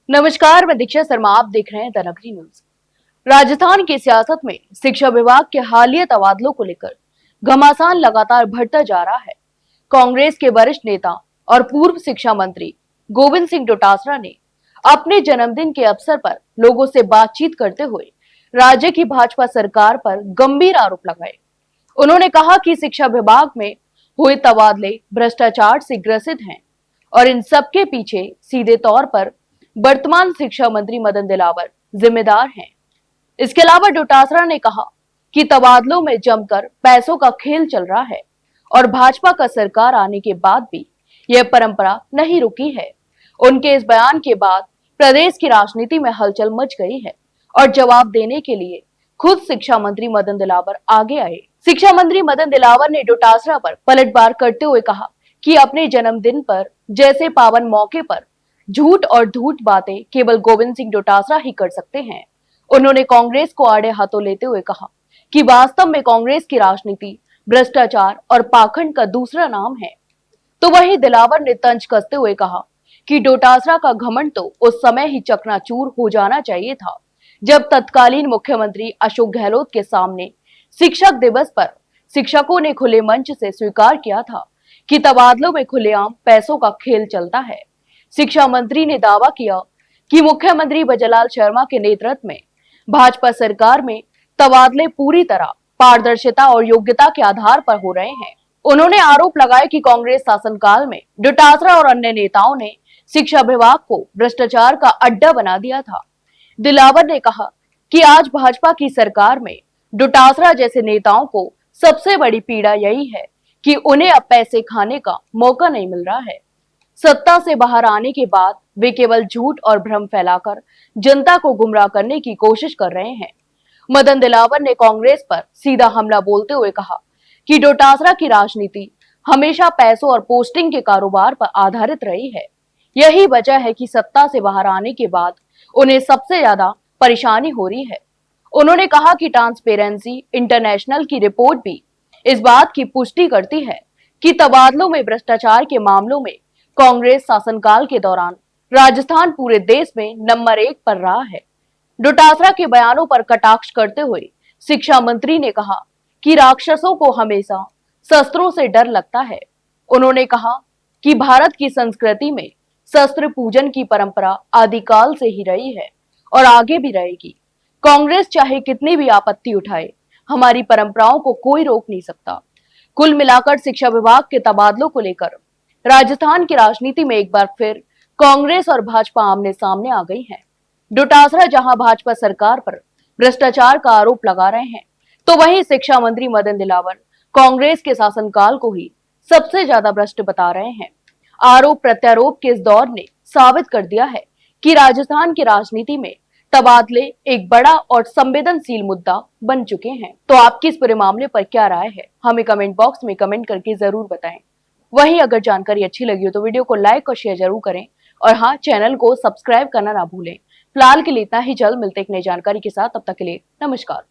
नमस्कार, मैं दीक्षा शर्मा। आप देख रहे हैं द नगरी न्यूज। राजस्थान की सियासत में शिक्षा विभाग के हालिया तबादलों को लेकर घमासान लगातार बढ़ता जा रहा है। कांग्रेस के वरिष्ठ नेता और पूर्व शिक्षा मंत्री गोविंद सिंह डोटासरा ने अपने जन्मदिन के अवसर पर लोगों से बातचीत करते हुए राज्य की भाजपा सरकार पर गंभीर आरोप लगाए। उन्होंने कहा कि शिक्षा विभाग में हुए तबादले भ्रष्टाचार से ग्रसित हैं और इन सब के पीछे सीधे तौर पर वर्तमान शिक्षा मंत्री मदन दिलावर जिम्मेदार हैं। इसके अलावा डोटासरा ने कहा कि तबादलों में जमकर पैसों का खेल चल रहा है और भाजपा का सरकार आने के बाद भी यह परंपरा नहीं रुकी है। उनके इस बयान के बाद प्रदेश की राजनीति में हलचल मच गई है और जवाब देने के लिए खुद शिक्षा मंत्री मदन दिलावर आगे आए। शिक्षा मंत्री मदन दिलावर ने डोटासरा पर पलटवार करते हुए कहा कि अपने जन्मदिन पर जैसे पावन मौके पर झूठ और धूठ बातें केवल गोविंद सिंह डोटासरा ही कर सकते हैं। उन्होंने कांग्रेस को आड़े हाथों लेते हुए कहा कि वास्तव में कांग्रेस की राजनीति भ्रष्टाचार और पाखंड का दूसरा नाम है। तो वहीं दिलावर ने तंज कसते हुए कहा कि डोटासरा का घमंड तो उस समय ही चकनाचूर हो जाना चाहिए था जब तत्कालीन मुख्यमंत्री अशोक गहलोत के सामने शिक्षक दिवस पर शिक्षकों ने खुले मंच से स्वीकार किया था कि तबादलों में खुलेआम पैसों का खेल चलता है। शिक्षा मंत्री ने दावा किया कि मुख्यमंत्री बजरलाल शर्मा के नेतृत्व में भाजपा सरकार में तबादले पूरी तरह पारदर्शिता और योग्यता के आधार पर हो रहे हैं। उन्होंने आरोप लगाया कि कांग्रेस शासनकाल में डोटासरा और अन्य नेताओं ने शिक्षा विभाग को भ्रष्टाचार का अड्डा बना दिया था। दिलावर ने कहा कि आज भाजपा की सरकार में डोटासरा जैसे नेताओं को सबसे बड़ी पीड़ा यही है कि उन्हें अब पैसे खाने का मौका नहीं मिल रहा है। सत्ता से बाहर आने के बाद वे केवल झूठ और भ्रम फैलाकर जनता को गुमराह करने की कोशिश कर रहे हैं। मदन दिलावर ने कांग्रेस पर सीधा हमला बोलते हुए कहा कि डोटासरा की राजनीति हमेशा पैसों और पोस्टिंग के कारोबार पर आधारित रही है। यही वजह है कि सत्ता से बाहर आने के बाद उन्हें सबसे ज्यादा परेशानी हो रही है। उन्होंने कहा कि ट्रांसपेरेंसी इंटरनेशनल की रिपोर्ट भी इस बात की पुष्टि करती है कि तबादलों में भ्रष्टाचार के मामलों में कांग्रेस शासनकाल के दौरान राजस्थान पूरे देश में नंबर 1 पर रहा है। डोटासरा के बयानों पर कटाक्ष करते हुए शिक्षा मंत्री ने कहा कि राक्षसों को हमेशा शस्त्रों से डर लगता है। उन्होंने कहा कि भारत की संस्कृति में शस्त्र पूजन की परंपरा आदिकाल से ही रही है और आगे भी रहेगी। कांग्रेस चाहे कितनी भी आपत्ति उठाए, हमारी परंपराओं को कोई रोक नहीं सकता। कुल मिलाकर शिक्षा विभाग के तबादलों को लेकर राजस्थान की राजनीति में एक बार फिर कांग्रेस और भाजपा आमने सामने आ गई है। डोटासरा जहां भाजपा सरकार पर भ्रष्टाचार का आरोप लगा रहे हैं, तो वहीं शिक्षा मंत्री मदन दिलावर कांग्रेस के शासनकाल को ही सबसे ज्यादा भ्रष्ट बता रहे हैं। आरोप प्रत्यारोप के इस दौर ने साबित कर दिया है कि राजस्थान की राजनीति में तबादले एक बड़ा और संवेदनशील मुद्दा बन चुके हैं। तो आपकी इस पूरे मामले पर क्या राय है, हमें कमेंट बॉक्स में कमेंट करके जरूर बताएं। वहीं अगर जानकारी अच्छी लगी हो तो वीडियो को लाइक और शेयर जरूर करें और हाँ, चैनल को सब्सक्राइब करना ना भूलें। फिलहाल के लिए इतना ही। जल्द मिलते एक नई जानकारी के साथ, तब तक के लिए नमस्कार।